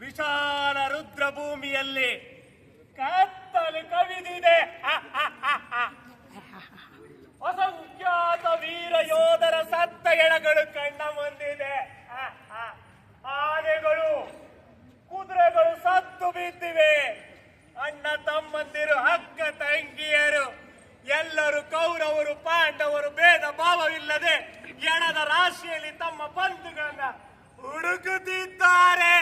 ವಿಶಾಲ ರುದ್ರಭೂಮಿಯಲ್ಲಿ ಕತ್ತಲು ಕವಿದಿದೆ. ಅಸಂಖ್ಯಾತ ವೀರ ಯೋಧರ ಸತ್ತ ಎಳಗಳು ಕಣ್ಣ ಮುಂದಿದೆ. ಆನೆಗಳು ಕುದುರೆಗಳು ಸತ್ತು ಬಿದ್ದಿವೆ. ಅಣ್ಣ ತಮ್ಮಂದಿರು ಅಕ್ಕ ತಂಗಿಯರು ಎಲ್ಲರೂ ಕೌರವರು ಪಾಂಡವರು ಭೇದ ಭಾವವಿಲ್ಲದೆ ಎಣದ ರಾಶಿಯಲ್ಲಿ ತಮ್ಮ ಬಂಧುಗಳನ್ನ ಹುಡುಕುತ್ತಿದ್ದಾರೆ.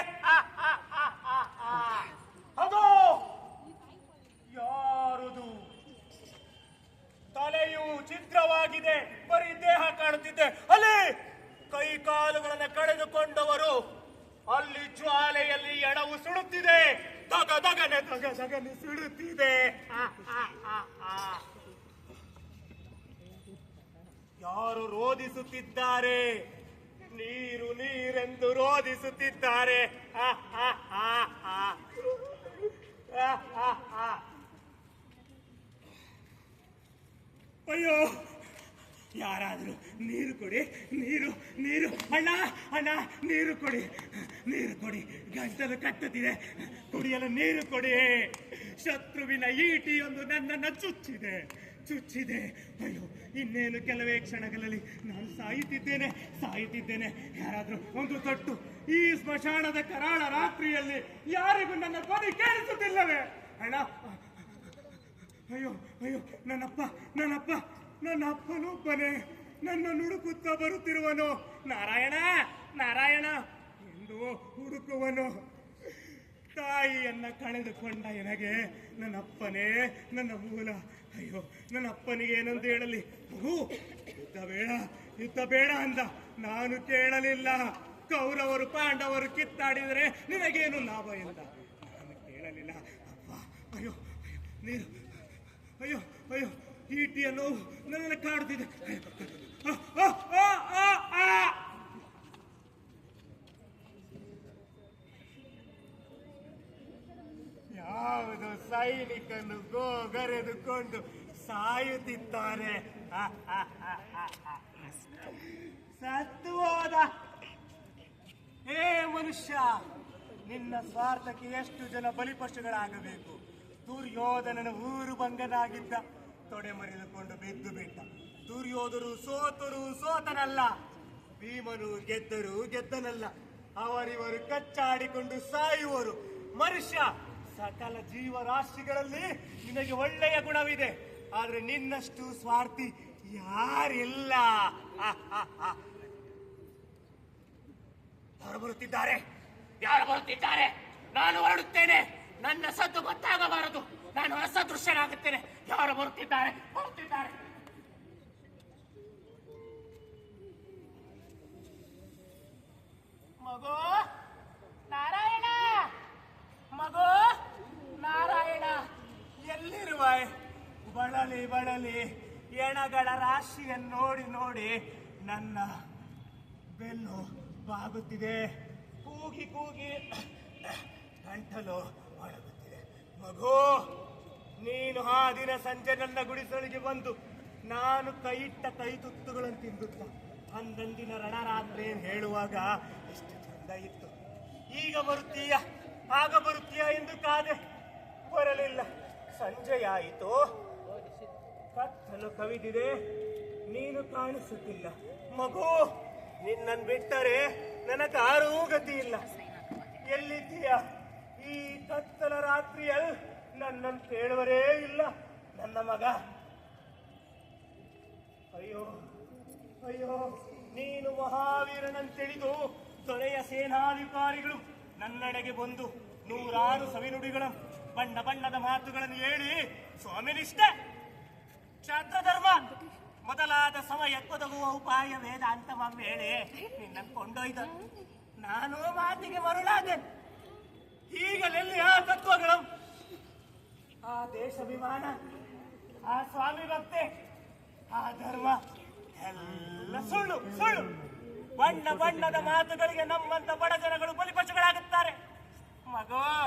ಅದು ಯಾರದು? ತಲೆಯು ಛಿದ್ರವಾಗಿದೆ, ಬರೀ ದೇಹ ಕಾಣುತ್ತಿದೆ. ಅಲ್ಲಿ ಕೈ ಕಾಲುಗಳನ್ನು ಕಳೆದುಕೊಂಡವರು. ಅಲ್ಲಿ ಜ್ವಾಲೆಯಲ್ಲಿ ಎಣವು ಸುಡುತ್ತಿದೆ, ದಗ ದಗನೆ ದಗ ದಗನೆ ಸುಡುತ್ತಿದೆ. ಯಾರು ರೋಧಿಸುತ್ತಿದ್ದಾರೆ? ನೀರು ನೀರೆಂದು ರೋಧಿಸುತ್ತಿದ್ದಾರೆ. ಅಯ್ಯೋ, ಯಾರಾದ್ರೂ ನೀರು ಕೊಡಿ, ನೀರು ನೀರು, ಅಣ್ಣ ಅಣ್ಣ ನೀರು ಕೊಡಿ, ನೀರು ಕೊಡಿ, ಗಂಟಲು ಕಟ್ಟುತ್ತಿದೆ, ಕುಡಿಯಲು ನೀರು ಕೊಡಿ. ಶತ್ರುವಿನ ಈಟಿಯೊಂದು ನನ್ನನ್ನು ಚುಚ್ಚಿದೆ ಚುಚ್ಚಿದೆ. ಅಯ್ಯೋ, ಇನ್ನೇನು ಕೆಲವೇ ಕ್ಷಣಗಳಲ್ಲಿ ನಾನು ಸಾಯುತ್ತಿದ್ದೇನೆ. ಯಾರಾದ್ರೂ ಒಂದು ತೊಟ್ಟು. ಈ ಸ್ಮಶಾನದ ಕರಾಳ ರಾತ್ರಿಯಲ್ಲಿ ಯಾರಿಗೂ ನನ್ನ ಧ್ವನಿ ಕೇಳಿಸುತ್ತಿಲ್ಲವೇ? ಅಣ್ಣ, ಅಯ್ಯೋ ಅಯ್ಯೋ, ನನ್ನಪ್ಪನೊಬ್ಬನೇ ನನ್ನ ಹುಡುಕುತ್ತಾ ಬರುತ್ತಿರುವನು. ನಾರಾಯಣ ನಾರಾಯಣ ಎಂದು ಹುಡುಕುವನು. ತಾಯಿಯನ್ನ ಕಳೆದುಕೊಂಡ ನನಗೆ ನನ್ನಪ್ಪನೇ ನನ್ನ ಮೂಲ. ಅಯ್ಯೋ, ನನ್ನ ಅಪ್ಪನಿಗೆ ಏನಂತ ಹೇಳಲಿ? ಯುದ್ಧ ಬೇಡ ಅಂದ. ನಾನು ಕೇಳಲಿಲ್ಲ. ಕೌರವರು ಪಾಂಡವರು ಕಿತ್ತಾಡಿದರೆ ನಿನಗೇನು ಲಾಭ ಎಂದ. ನಾನು ಕೇಳಲಿಲ್ಲ. ಅಪ್ಪ, ಅಯ್ಯೋ ನೀರು, ಅಯ್ಯೋ ಅಯ್ಯೋ, ಈಟಿಯ ನೋವು ನನ್ನನ್ನು ಕಾಡುತ್ತಿದೆ. ಯಾವುದು ಸೈನಿಕನು ಗೋಗರೆದುಕೊಂಡು ಸಾಯುತ್ತಿದ್ದಾರೆ. ಸತ್ತು ಹೋದ. ಹೇ ಮನುಷ್ಯ, ನಿನ್ನ ಸ್ವಾರ್ಥಕ್ಕೆ ಎಷ್ಟು ಜನ ಬಲಿಪಶುಗಳಾಗಬೇಕು? ದುರ್ಯೋಧನನ ಊರು ಭಂಗನಾಗಿದ್ದ, ತೊಡೆ ಮರೆದುಕೊಂಡು ಬಿದ್ದು ಬಿಟ್ಟ. ದುರ್ಯೋಧರು ಸೋತನಲ್ಲ, ಭೀಮನು ಗೆದ್ದನಲ್ಲ. ಅವರಿವರು ಕಚ್ಚಾಡಿಕೊಂಡು ಸಾಯುವರು. ಮನುಷ್ಯ, ಸಕಲ ಜೀವರಾಶಿಗಳಲ್ಲಿ ನಿನಗೆ ಒಳ್ಳೆಯ ಗುಣವಿದೆ, ಆದ್ರೆ ನಿನ್ನಷ್ಟು ಸ್ವಾರ್ಥಿ ಯಾರಿಲ್ಲ. ಯಾರು ಬರುತ್ತಿದ್ದಾರೆ? ನಾನು ಹೊರಡುತ್ತೇನೆ. ನನ್ನ ಸದ್ದು ಗೊತ್ತಾಗಬಾರದು. ನಾನು ಅಸದೃಶ್ಯನಾಗುತ್ತೇನೆ. ಯಾರು ಬರುತ್ತಿದ್ದಾರೆ? ಮಗೋ ನಾರಾಯಣ, ಮಗೋ ನಾರಾಯಣ, ಎಲ್ಲಿರುವ? ಬಳಲಿ ಎಣಗಳ ರಾಶಿಯನ್ನು ನೋಡಿ ನೋಡಿ ನನ್ನ ಬೆನ್ನು ಬಾಗುತ್ತಿದೆ. ಕೂಗಿ ಗಂಟಲು ಒಳಗುತ್ತಿದೆ. ಮಗು, ನೀನು ಆ ದಿನ ಸಂಜೆ ನನ್ನ ಗುಡಿಸಲಿಗೆ ಬಂದು ನಾನು ಕೈಯಿಟ್ಟ ಕೈ ತುತ್ತುಗಳನ್ನು ತಿಂದುತ್ತ ಅಂದಂದಿನ ರಣರಾತ್ರಿ ಹೇಳುವಾಗ ಎಷ್ಟು ಚಂದ ಇತ್ತು. ಈಗ ಬರುತ್ತೀಯ, ಆಗ ಬರುತ್ತೀಯ ಎಂದು ಕಾದೆ, ಬರಲಿಲ್ಲ. ಸಂಜೆಯಾಯಿತು, ಕತ್ತಲು ಕವಿದಿದೆ, ನೀನು ಕಾಣಿಸುತ್ತಿಲ್ಲ. ಮಗು, ನಿನ್ನನ್ನು ಬಿಟ್ಟರೆ ನನಗಾರೂ ಗತಿ ಇಲ್ಲ. ಎಲ್ಲಿದ್ದೀಯ? ಈ ಕತ್ತಲ ರಾತ್ರಿಯಲ್ಲಿ ನನ್ನನ್ನು ಕೇಳುವರೇ ಇಲ್ಲ. ನನ್ನ ಮಗ, ಅಯ್ಯೋ ಅಯ್ಯೋ, ನೀನು ಮಹಾವೀರನಂತೆಳಿದು ದೊರೆಯ ಸೇನಾಧಿಕಾರಿಗಳು ನನ್ನೆಡೆಗೆ ಬಂದು ನೂರಾರು ಸವಿನುಡಿಗಳ ಬಣ್ಣ ಬಣ್ಣದ ಮಾತುಗಳನ್ನು ಹೇಳಿ ಸ್ವಾಮಿನಿಷ್ಠೆ, ಕ್ಷಾತ್ರಧರ್ಮ ಮೊದಲಾದ ಸಮಯಕ್ಕೊದಗುವ ಉಪಾಯ ವೇದಾಂತವ ವೇಳೆ ನಿನ್ನನ್ನು ಕೊಂಡೊಯ್ದ. ನಾನು ಮಾತಿಗೆ ಮರುಳಾದೆ. ಈಗಲೆಲ್ಲಿ ಆ ತತ್ವಗಳು, ಆ ದೇಶಾಭಿಮಾನ, ಆ ಸ್ವಾಮಿ ಭಕ್ತಿ, ಆ ಧರ್ಮ ಎಲ್ಲ ಸುಳ್ಳು. ಬಣ್ಣ ಬಣ್ಣದ ಮಾತುಗಳಿಗೆ ನಮ್ಮಂತ ಬಡ ಜನಗಳು ಬಲಿಪಶುಗಳಾಗುತ್ತಾರೆ. ಮಗೋ,